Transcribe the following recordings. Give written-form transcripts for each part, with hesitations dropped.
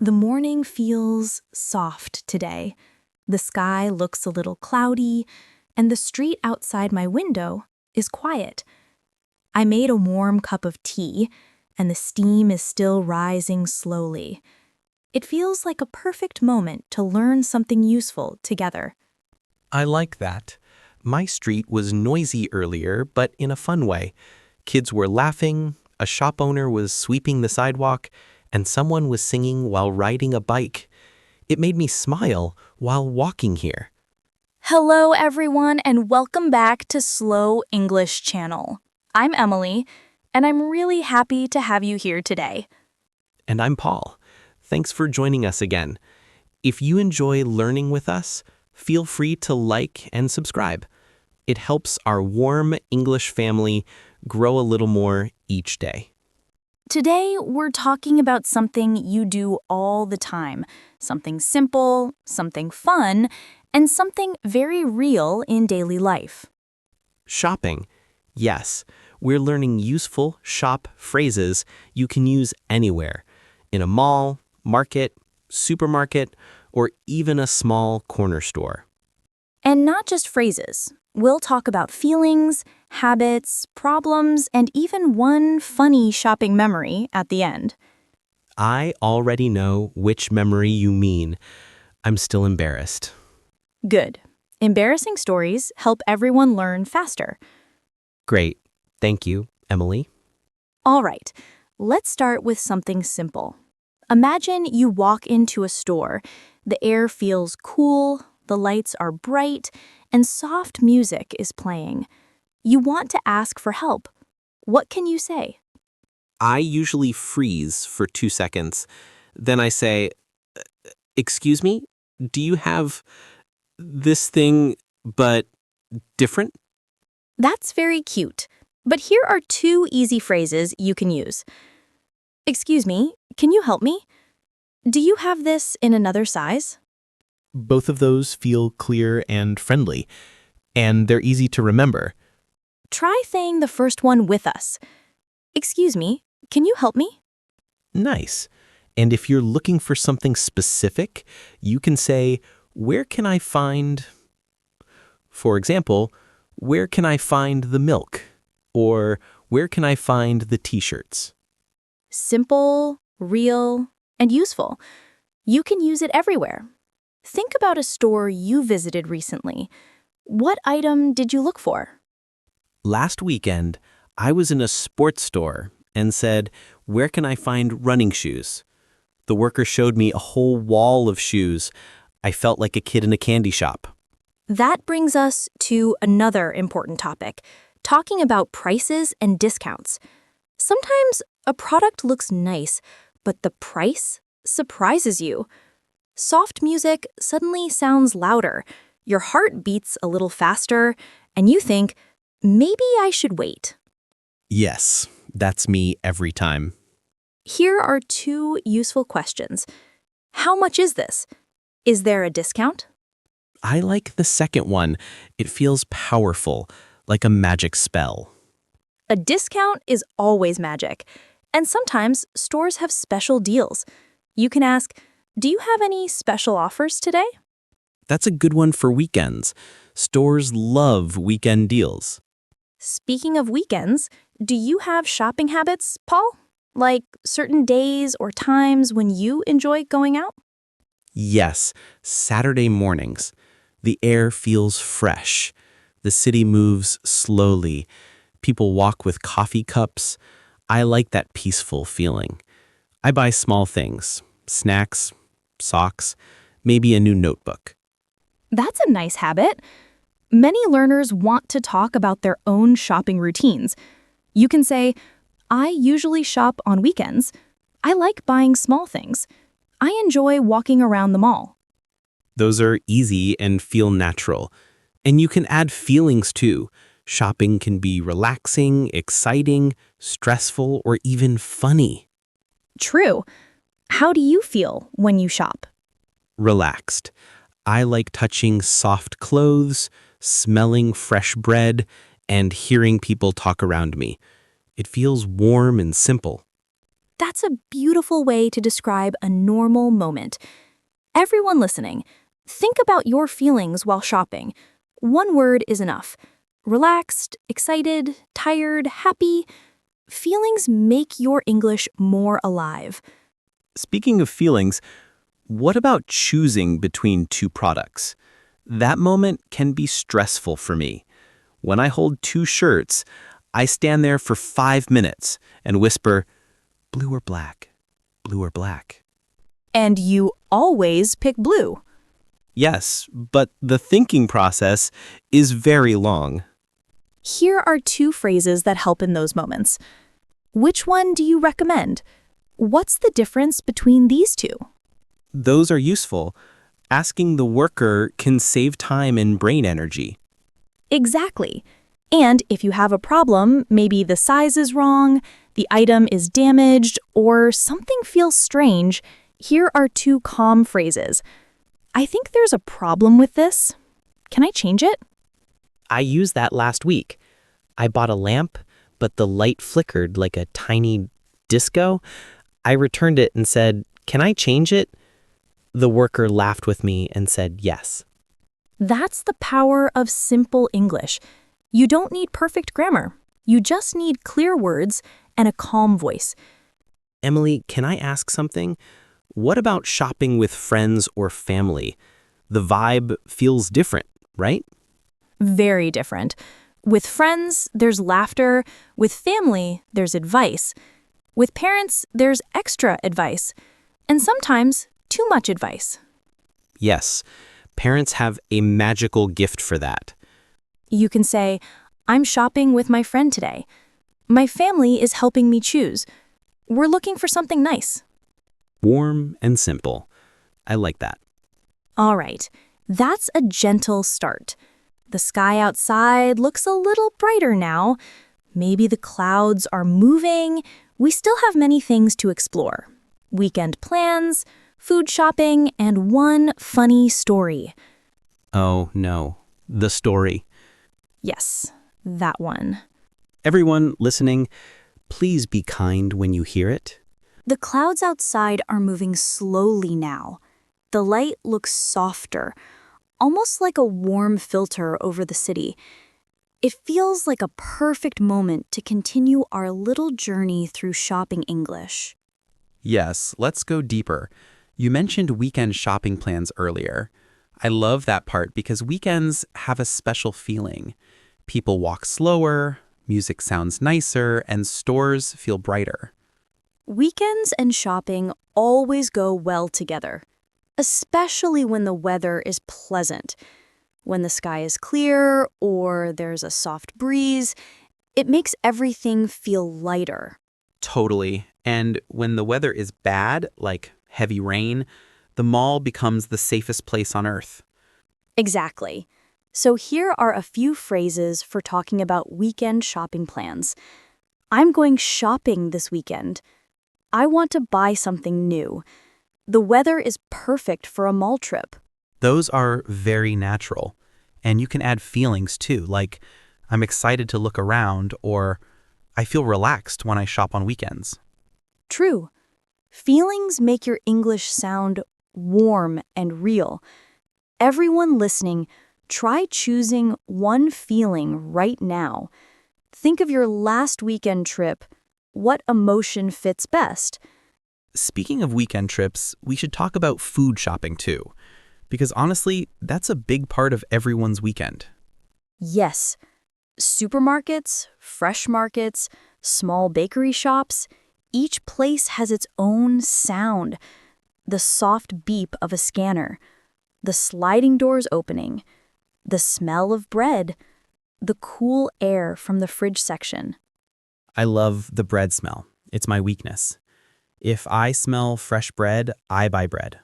The morning feels soft today. The sky looks a little cloudy, and the street outside my window is quiet. I made a warm cup of tea, and the steam is still rising slowly. It feels like a perfect moment to learn something useful together. I like that. My street was noisy earlier, but in a fun way. Kids were laughing, a shop owner was sweeping the sidewalk, and someone was singing while riding a bike. It made me smile while walking here. Hello, everyone, and welcome back to Slow English Channel. I'm Emily, and I'm really happy to have you here today. And I'm Paul. Thanks for joining us again. If you enjoy learning with us, feel free to like and subscribe. It helps our warm English family grow a little more each day. Today, we're talking about something you do all the time, something simple, something fun, and something very real in daily life. Shopping. Yes, we're learning useful shop phrases you can use anywhere, in a mall, market, supermarket, or even a small corner store. And not just phrases. We'll talk about feelings, habits, problems, and even one funny shopping memory at the end. I already know which memory you mean. I'm still embarrassed. Good. Embarrassing stories help everyone learn faster. Great. Thank you, Emily. All right, let's start with something simple. Imagine you walk into a store. The air feels cool, the lights are bright, and soft music is playing. You want to ask for help. What can you say? I usually freeze for 2 seconds. Then I say, "Excuse me, do you have this thing, but different?" That's very cute. But here are two easy phrases you can use. Excuse me, can you help me? Do you have this in another size? Both of those feel clear and friendly, and they're easy to remember. Try saying the first one with us. Excuse me, can you help me? Nice. And if you're looking for something specific, you can say, "Where can I find..." For example, "Where can I find the milk?" Or "Where can I find the t-shirts?" Simple, real, and useful. You can use it everywhere. Think about a store you visited recently. What item did you look for? Last weekend, I was in a sports store and said, "Where can I find running shoes?" The worker showed me a whole wall of shoes. I felt like a kid in a candy shop. That brings us to another important topic, talking about prices and discounts. Sometimes a product looks nice, but the price surprises you. Soft music suddenly sounds louder, your heart beats a little faster, and you think, maybe I should wait. Yes, that's me every time. Here are two useful questions. How much is this? Is there a discount? I like the second one. It feels powerful, like a magic spell. A discount is always magic, and sometimes stores have special deals. You can ask, do you have any special offers today? That's a good one for weekends. Stores love weekend deals. Speaking of weekends, do you have shopping habits, Paul? Like certain days or times when you enjoy going out? Yes, Saturday mornings. The air feels fresh. The city moves slowly. People walk with coffee cups. I like that peaceful feeling. I buy small things, snacks, socks, maybe a new notebook. That's a nice habit. Many learners want to talk about their own shopping routines. You can say, I usually shop on weekends. I like buying small things. I enjoy walking around the mall. Those are easy and feel natural. And you can add feelings too. Shopping can be relaxing, exciting, stressful, or even funny. True. How do you feel when you shop? Relaxed. I like touching soft clothes, smelling fresh bread, and hearing people talk around me. It feels warm and simple. That's a beautiful way to describe a normal moment. Everyone listening, think about your feelings while shopping. One word is enough. Relaxed, excited, tired, happy. Feelings make your English more alive. Speaking of feelings, what about choosing between two products? That moment can be stressful for me. When I hold two shirts, I stand there for 5 minutes and whisper, blue or black, blue or black. And you always pick blue. Yes, but the thinking process is very long. Here are two phrases that help in those moments. Which one do you recommend? What's the difference between these two? Those are useful. Asking the worker can save time and brain energy. Exactly. And if you have a problem, maybe the size is wrong, the item is damaged, or something feels strange, here are two calm phrases. I think there's a problem with this. Can I change it? I used that last week. I bought a lamp, but the light flickered like a tiny disco. I returned it and said, "Can I change it?" The worker laughed with me and said yes. That's the power of simple English. You don't need perfect grammar. You just need clear words and a calm voice. Emily, can I ask something? What about shopping with friends or family? The vibe feels different, right? Very different. With friends, there's laughter. With family, there's advice. With parents, there's extra advice. And sometimes, too much advice. Yes, parents have a magical gift for that. You can say, I'm shopping with my friend today. My family is helping me choose. We're looking for something nice. Warm and simple. I like that. All right, that's a gentle start. The sky outside looks a little brighter now. Maybe the clouds are moving. We still have many things to explore. Weekend plans, food shopping, and one funny story. Oh, no. The story. Yes, that one. Everyone listening, please be kind when you hear it. The clouds outside are moving slowly now. The light looks softer, almost like a warm filter over the city. It feels like a perfect moment to continue our little journey through shopping English. Yes, let's go deeper. You mentioned weekend shopping plans earlier. I love that part because weekends have a special feeling. People walk slower, music sounds nicer, and stores feel brighter. Weekends and shopping always go well together, especially when the weather is pleasant. When the sky is clear or there's a soft breeze, it makes everything feel lighter. Totally. And when the weather is bad, like heavy rain, the mall becomes the safest place on earth. Exactly. So here are a few phrases for talking about weekend shopping plans. I'm going shopping this weekend. I want to buy something new. The weather is perfect for a mall trip. Those are very natural. And you can add feelings too, like I'm excited to look around or I feel relaxed when I shop on weekends. True. Feelings make your English sound warm and real. Everyone listening, try choosing one feeling right now. Think of your last weekend trip. What emotion fits best? Speaking of weekend trips, we should talk about food shopping too. Because honestly, that's a big part of everyone's weekend. Yes. Supermarkets, fresh markets, small bakery shops, each place has its own sound. The soft beep of a scanner, the sliding doors opening, the smell of bread, the cool air from the fridge section. I love the bread smell. It's my weakness. If I smell fresh bread, I buy bread.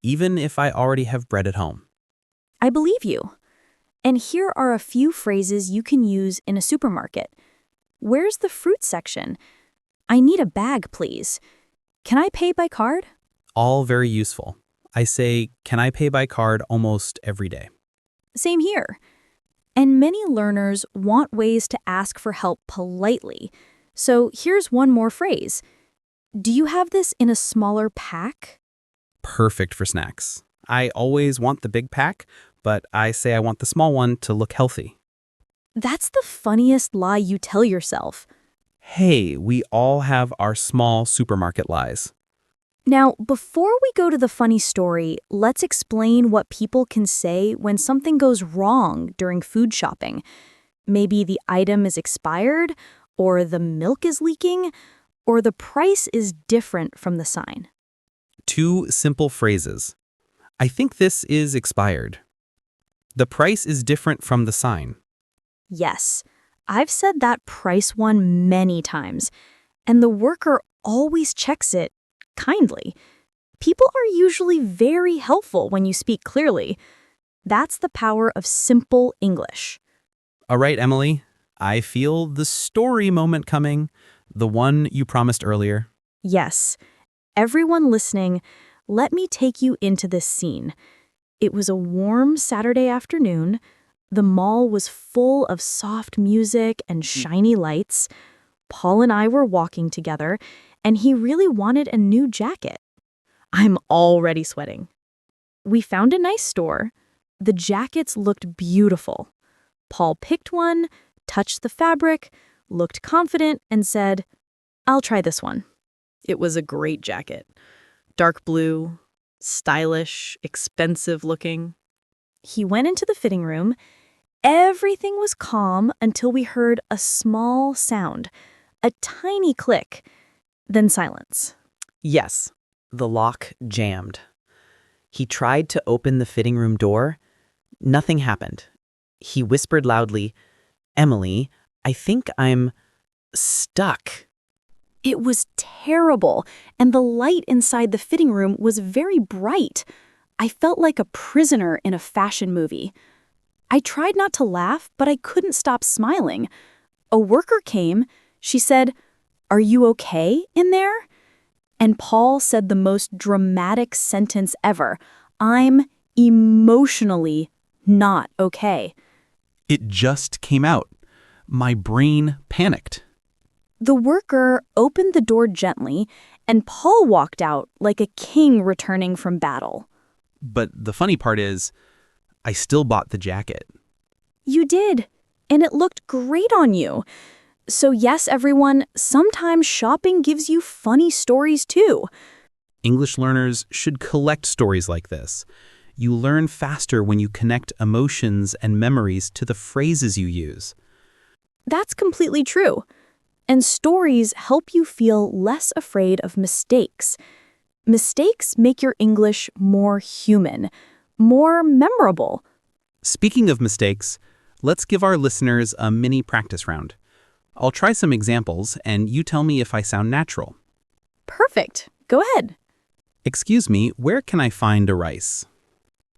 Even if I already have bread at home. I believe you. And here are a few phrases you can use in a supermarket. Where's the fruit section? I need a bag, please. Can I pay by card? All very useful. I say, can I pay by card almost every day? Same here. And many learners want ways to ask for help politely. So here's one more phrase. Do you have this in a smaller pack? Perfect for snacks. I always want the big pack, but I say I want the small one to look healthy. That's the funniest lie you tell yourself. Hey, we all have our small supermarket lies. Now, before we go to the funny story, let's explain what people can say when something goes wrong during food shopping. Maybe the item is expired, or the milk is leaking, or the price is different from the sign. 2 simple phrases. I think this is expired. The price is different from the sign. Yes, I've said that price one many times, and the worker always checks it kindly. People are usually very helpful when you speak clearly. That's the power of simple English. All right, Emily, I feel the story moment coming, the one you promised earlier. Yes, everyone listening, let me take you into this scene. It was a warm Saturday afternoon. The mall was full of soft music and shiny lights. Paul and I were walking together, and he really wanted a new jacket. I'm already sweating. We found a nice store. The jackets looked beautiful. Paul picked one, touched the fabric, looked confident, and said, "I'll try this one." It was a great jacket. Dark blue, stylish, expensive looking. He went into the fitting room. Everything was calm until we heard a small sound, a tiny click, then silence. Yes, the lock jammed. He tried to open the fitting room door. Nothing happened. He whispered loudly, "Emily, I think I'm stuck." It was terrible, and the light inside the fitting room was very bright. I felt like a prisoner in a fashion movie. I tried not to laugh, but I couldn't stop smiling. A worker came. She said, "Are you okay in there?" And Paul said the most dramatic sentence ever. "I'm emotionally not okay." It just came out. My brain panicked. The worker opened the door gently, and Paul walked out like a king returning from battle. But the funny part is, I still bought the jacket. You did, and it looked great on you. So yes, everyone, sometimes shopping gives you funny stories too. English learners should collect stories like this. You learn faster when you connect emotions and memories to the phrases you use. That's completely true. And stories help you feel less afraid of mistakes. Mistakes make your English more human, more memorable. Speaking of mistakes, let's give our listeners a mini practice round. I'll try some examples, and you tell me if I sound natural. Perfect. Go ahead. Excuse me, where can I find a rice?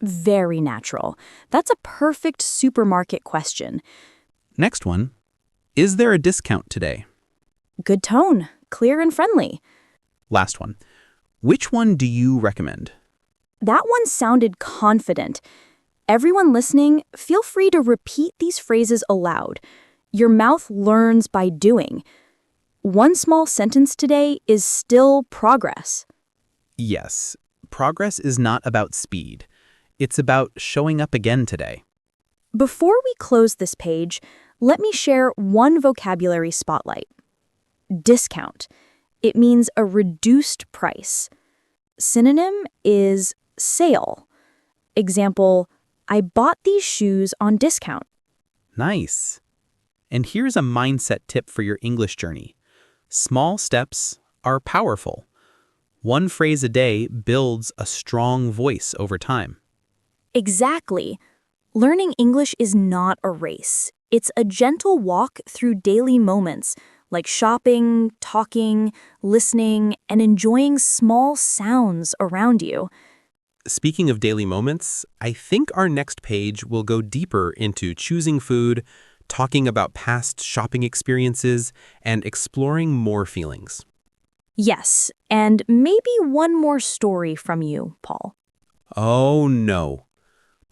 Very natural. That's a perfect supermarket question. Next one. Is there a discount today? Good tone, clear and friendly. Last one. Which one do you recommend? That one sounded confident. Everyone listening, feel free to repeat these phrases aloud. Your mouth learns by doing. One small sentence today is still progress. Yes, progress is not about speed. It's about showing up again today. Before we close this page, let me share one vocabulary spotlight. Discount. It means a reduced price. Synonym is sale. Example, I bought these shoes on discount. Nice. And here's a mindset tip for your English journey. Small steps are powerful. One phrase a day builds a strong voice over time. Exactly. Learning English is not a race. It's a gentle walk through daily moments, like shopping, talking, listening, and enjoying small sounds around you. Speaking of daily moments, I think our next page will go deeper into choosing food, talking about past shopping experiences, and exploring more feelings. Yes, and maybe one more story from you, Paul. Oh no.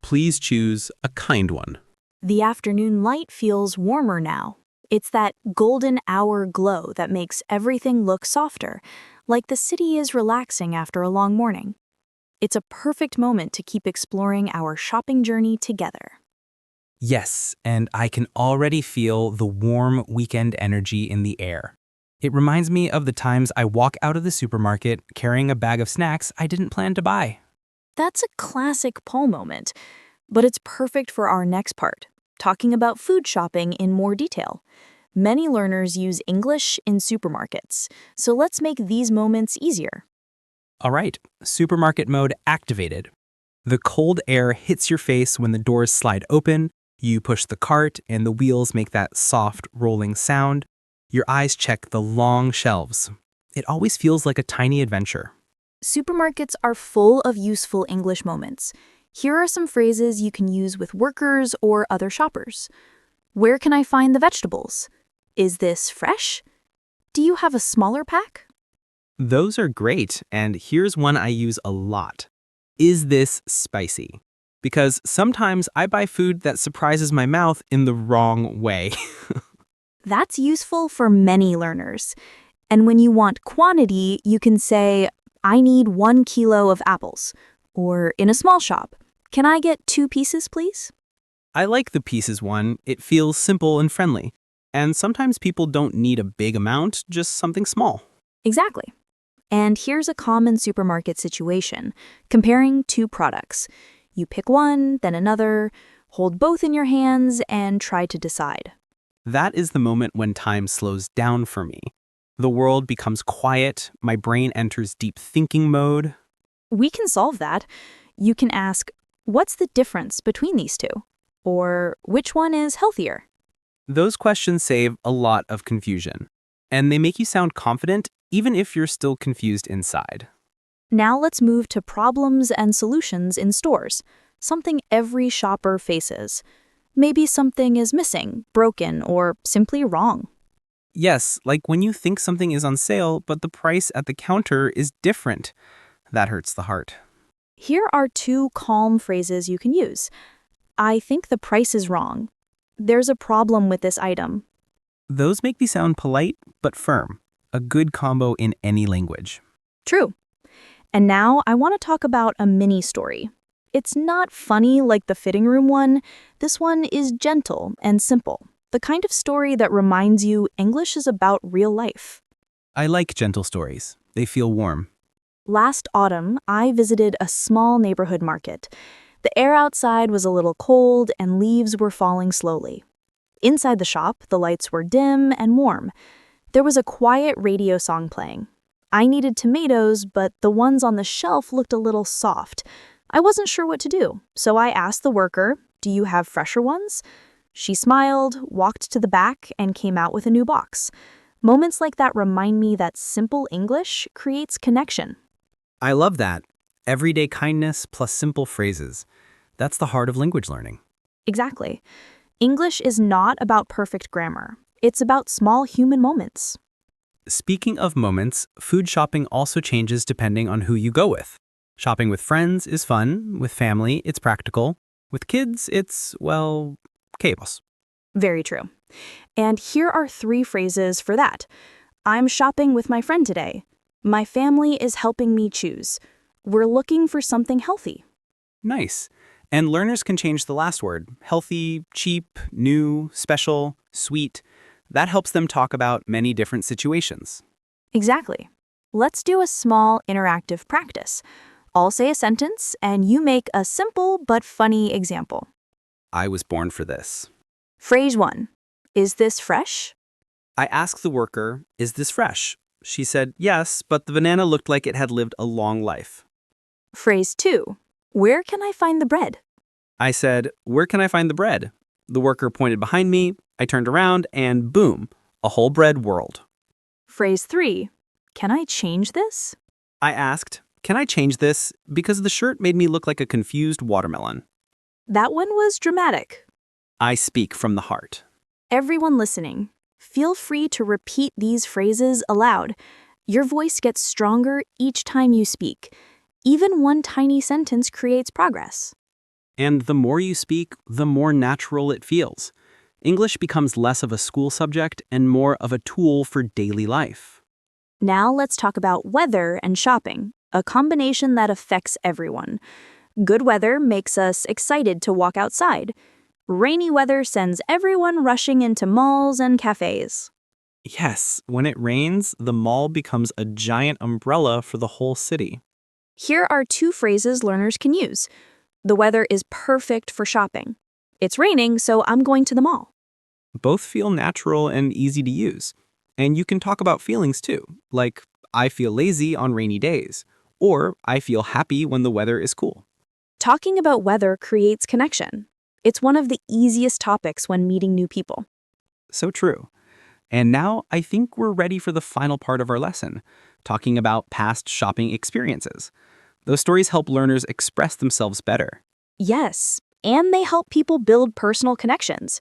Please choose a kind one. The afternoon light feels warmer now. It's that golden hour glow that makes everything look softer, like the city is relaxing after a long morning. It's a perfect moment to keep exploring our shopping journey together. Yes, and I can already feel the warm weekend energy in the air. It reminds me of the times I walk out of the supermarket carrying a bag of snacks I didn't plan to buy. That's a classic Paul moment, but it's perfect for our next part, talking about food shopping in more detail. Many learners use English in supermarkets, so let's make these moments easier. All right, supermarket mode activated. The cold air hits your face when the doors slide open, you push the cart, and the wheels make that soft, rolling sound. Your eyes check the long shelves. It always feels like a tiny adventure. Supermarkets are full of useful English moments. Here are some phrases you can use with workers or other shoppers. Where can I find the vegetables? Is this fresh? Do you have a smaller pack? Those are great, and here's one I use a lot. Is this spicy? Because sometimes I buy food that surprises my mouth in the wrong way. That's useful for many learners. And when you want quantity, you can say, I need 1 kilo of apples. Or in a small shop, can I get 2 pieces, please? I like the pieces one. It feels simple and friendly. And sometimes people don't need a big amount, just something small. Exactly. And here's a common supermarket situation, comparing 2 products. You pick one, then another, hold both in your hands, and try to decide. That is the moment when time slows down for me. The world becomes quiet, my brain enters deep thinking mode. We can solve that. You can ask, what's the difference between these two? Or which one is healthier? Those questions save a lot of confusion. And they make you sound confident, even if you're still confused inside. Now let's move to problems and solutions in stores, something every shopper faces. Maybe something is missing, broken, or simply wrong. Yes, like when you think something is on sale, but the price at the counter is different. That hurts the heart. Here are 2 calm phrases you can use. I think the price is wrong. There's a problem with this item. Those make me sound polite, but firm. A good combo in any language. True. And now I want to talk about a mini story. It's not funny like the fitting room one. This one is gentle and simple. The kind of story that reminds you English is about real life. I like gentle stories. They feel warm. Last autumn, I visited a small neighborhood market. The air outside was a little cold and leaves were falling slowly. Inside the shop, the lights were dim and warm. There was a quiet radio song playing. I needed tomatoes, but the ones on the shelf looked a little soft. I wasn't sure what to do, so I asked the worker, "Do you have fresher ones?" She smiled, walked to the back, and came out with a new box. Moments like that remind me that simple English creates connection. I love that. Everyday kindness plus simple phrases. That's the heart of language learning. Exactly. English is not about perfect grammar. It's about small human moments. Speaking of moments, food shopping also changes depending on who you go with. Shopping with friends is fun. With family, it's practical. With kids, it's, well, chaos. Very true. And here are 3 phrases for that. I'm shopping with my friend today. My family is helping me choose. We're looking for something healthy. Nice. And learners can change the last word. Healthy, cheap, new, special, sweet. That helps them talk about many different situations. Exactly. Let's do a small interactive practice. I'll say a sentence, and you make a simple but funny example. I was born for this. Phrase 1. Is this fresh? I asked the worker, "Is this fresh?" She said, "Yes, but the banana looked like it had lived a long life." Phrase 2. Where can I find the bread? I said, "Where can I find the bread?" The worker pointed behind me. I turned around and boom, a whole bread world. Phrase 3. Can I change this? I asked, "Can I change this?" because the shirt made me look like a confused watermelon. That one was dramatic. I speak from the heart. Everyone listening, feel free to repeat these phrases aloud. Your voice gets stronger each time you speak. Even one tiny sentence creates progress. And the more you speak, the more natural it feels. English becomes less of a school subject and more of a tool for daily life. Now let's talk about weather and shopping, a combination that affects everyone. Good weather makes us excited to walk outside. Rainy weather sends everyone rushing into malls and cafes. Yes, when it rains, the mall becomes a giant umbrella for the whole city. Here are two phrases learners can use. The weather is perfect for shopping. It's raining, so I'm going to the mall. Both feel natural and easy to use. And you can talk about feelings too, like I feel lazy on rainy days, or I feel happy when the weather is cool. Talking about weather creates connection. It's one of the easiest topics when meeting new people. So true. And now I think we're ready for the final part of our lesson, talking about past shopping experiences. Those stories help learners express themselves better. Yes, and they help people build personal connections.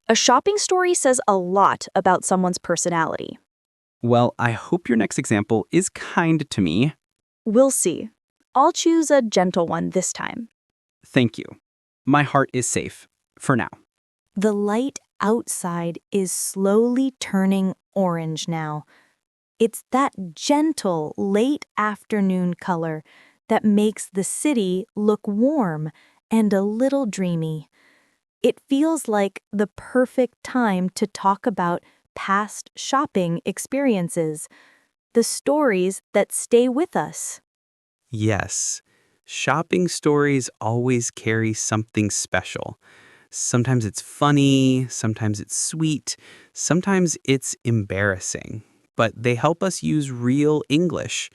A shopping story says a lot about someone's personality. Well, I hope your next example is kind to me. We'll see. I'll choose a gentle one this time. Thank you. My heart is safe, for now. The light outside is slowly turning orange now. It's that gentle late afternoon color that makes the city look warm and a little dreamy. It feels like the perfect time to talk about past shopping experiences, the stories that stay with us. Yes, shopping stories always carry something special. Sometimes it's funny, sometimes it's sweet, sometimes it's embarrassing. But they help us use real English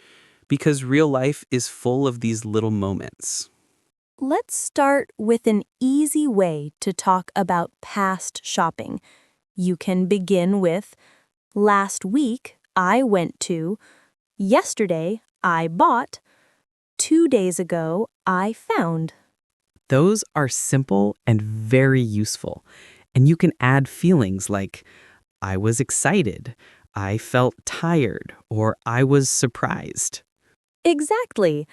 because real life is full of these little moments. Let's start with an easy way to talk about past shopping. You can begin with, last week I went to, yesterday I bought, 2 days ago I found. Those are simple and very useful. And you can add feelings like, I was excited, I felt tired, or I was surprised. Exactly.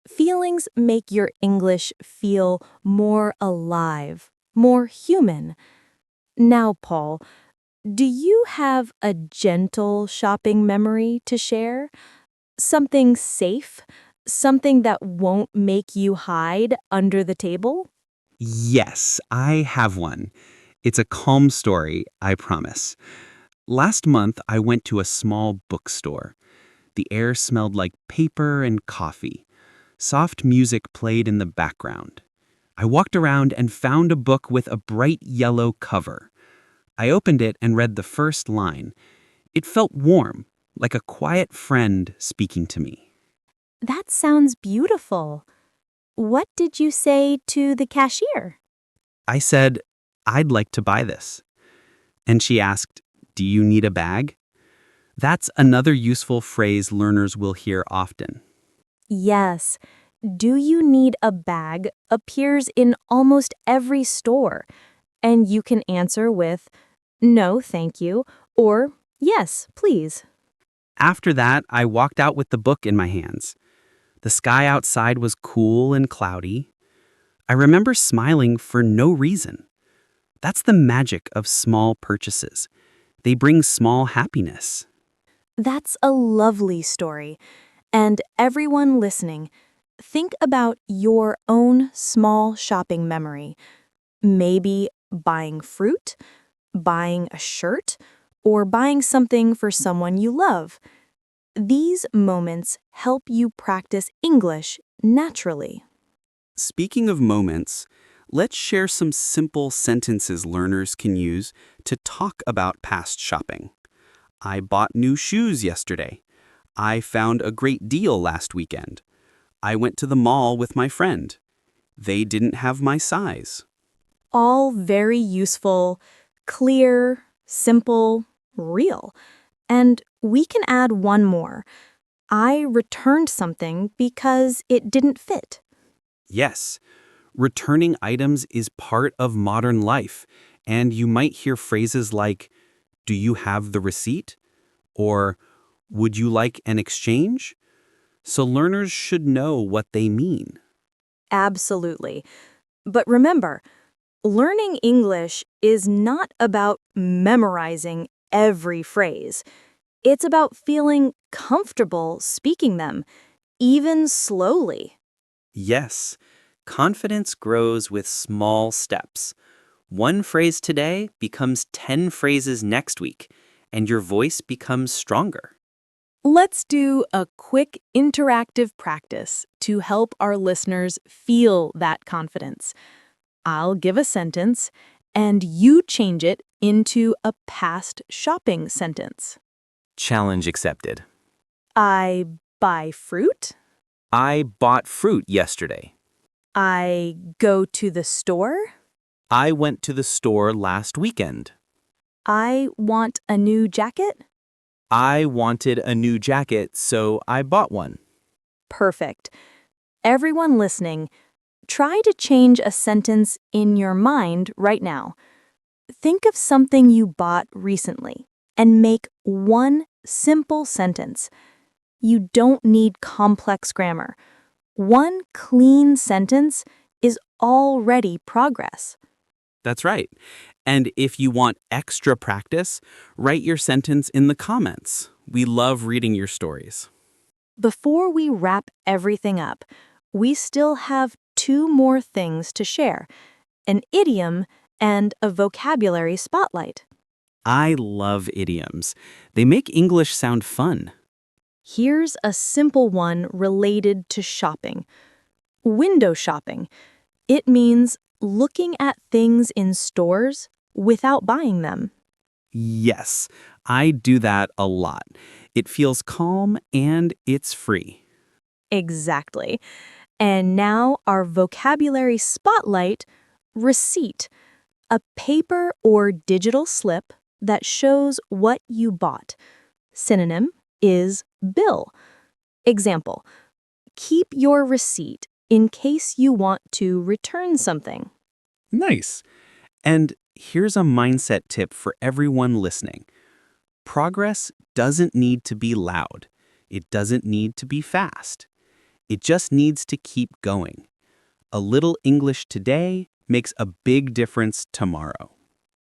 Feelings make your English feel more alive, more human. Now, Paul, do you have a gentle shopping memory to share? Something safe? Something that won't make you hide under the table? Yes, I have one. It's a calm story, I promise. Last month, I went to a small bookstore. The air smelled like paper and coffee. Soft music played in the background. I walked around and found a book with a bright yellow cover. I opened it and read the first line. It felt warm, like a quiet friend speaking to me. That sounds beautiful. What did you say to the cashier? I said, I'd like to buy this. And she asked, do you need a bag? That's another useful phrase learners will hear often. Yes. Do you need a bag appears in almost every store, and you can answer with, no, thank you, or yes, please. After that, I walked out with the book in my hands. The sky outside was cool and cloudy. I remember smiling for no reason. That's the magic of small purchases. They bring small happiness. That's a lovely story. And everyone listening, think about your own small shopping memory. Maybe buying fruit, buying a shirt, or buying something for someone you love. These moments help you practice English naturally. Speaking of moments, let's share some simple sentences learners can use to talk about past shopping. I bought new shoes yesterday. I found a great deal last weekend. I went to the mall with my friend. They didn't have my size. All very useful, clear, simple, real. And we can add one more. I returned something because it didn't fit. Yes, returning items is part of modern life, and you might hear phrases like, do you have the receipt? Or, would you like an exchange? So learners should know what they mean. Absolutely. But remember, Learning English is not about memorizing every phrase. It's about feeling comfortable speaking them, even slowly. Yes, confidence grows with small steps. One phrase today becomes 10 phrases next week, and your voice becomes stronger. Let's do a quick interactive practice to help our listeners feel that confidence. I'll give a sentence, and you change it into a past shopping sentence. Challenge accepted. I buy fruit. I bought fruit yesterday. I go to the store. I went to the store last weekend. I want a new jacket. I wanted a new jacket, so I bought one. Perfect. Everyone listening, try to change a sentence in your mind right now. Think of something you bought recently and make one simple sentence. You don't need complex grammar. One clean sentence is already progress. That's right. And if you want extra practice, write your sentence in the comments. We love reading your stories. Before we wrap everything up, we still have two more things to share: an idiom and a vocabulary spotlight. I love idioms. They make English sound fun. Here's a simple one related to shopping. Window shopping. It means looking at things in stores without buying them. Yes, I do that a lot. It feels calm and it's free. Exactly. And now our vocabulary spotlight: receipt. A paper or digital slip that shows what you bought. Synonym is bill. Example: keep your receipt in case you want to return something. Nice. And here's a mindset tip for everyone listening. Progress doesn't need to be loud. It doesn't need to be fast. It just needs to keep going. A little English today makes a big difference tomorrow.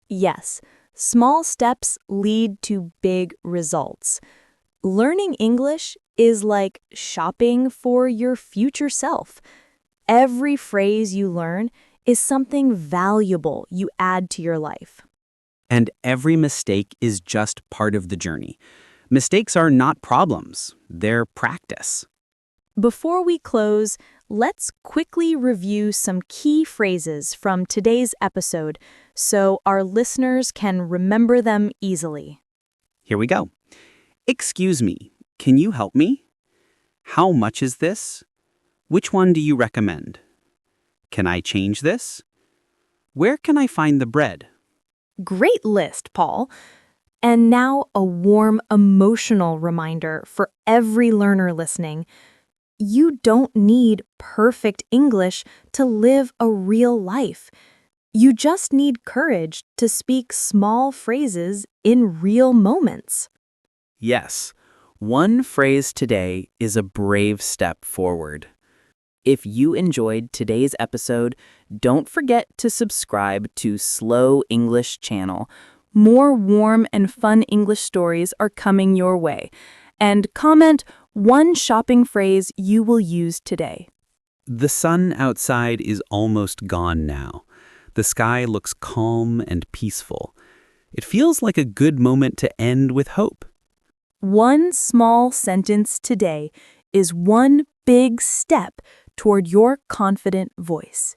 Yes, small steps lead to big results. Learning English is like shopping for your future self. Every phrase you learn is something valuable you add to your life. And every mistake is just part of the journey. Mistakes are not problems, they're practice. Before we close, let's quickly review some key phrases from today's episode so our listeners can remember them easily. Here we go. Excuse me, can you help me? How much is this? Which one do you recommend? Can I change this? Where can I find the bread? Great list, Paul. And now a warm, emotional reminder for every learner listening. You don't need perfect English to live a real life. You just need courage to speak small phrases in real moments. Yes, one phrase today is a brave step forward. If you enjoyed today's episode, don't forget to subscribe to Slow English channel. More warm and fun English stories are coming your way. And comment one shopping phrase you will use today. The sun outside is almost gone now. The sky looks calm and peaceful. It feels like a good moment to end with hope. One small sentence today is one big step toward your confident voice.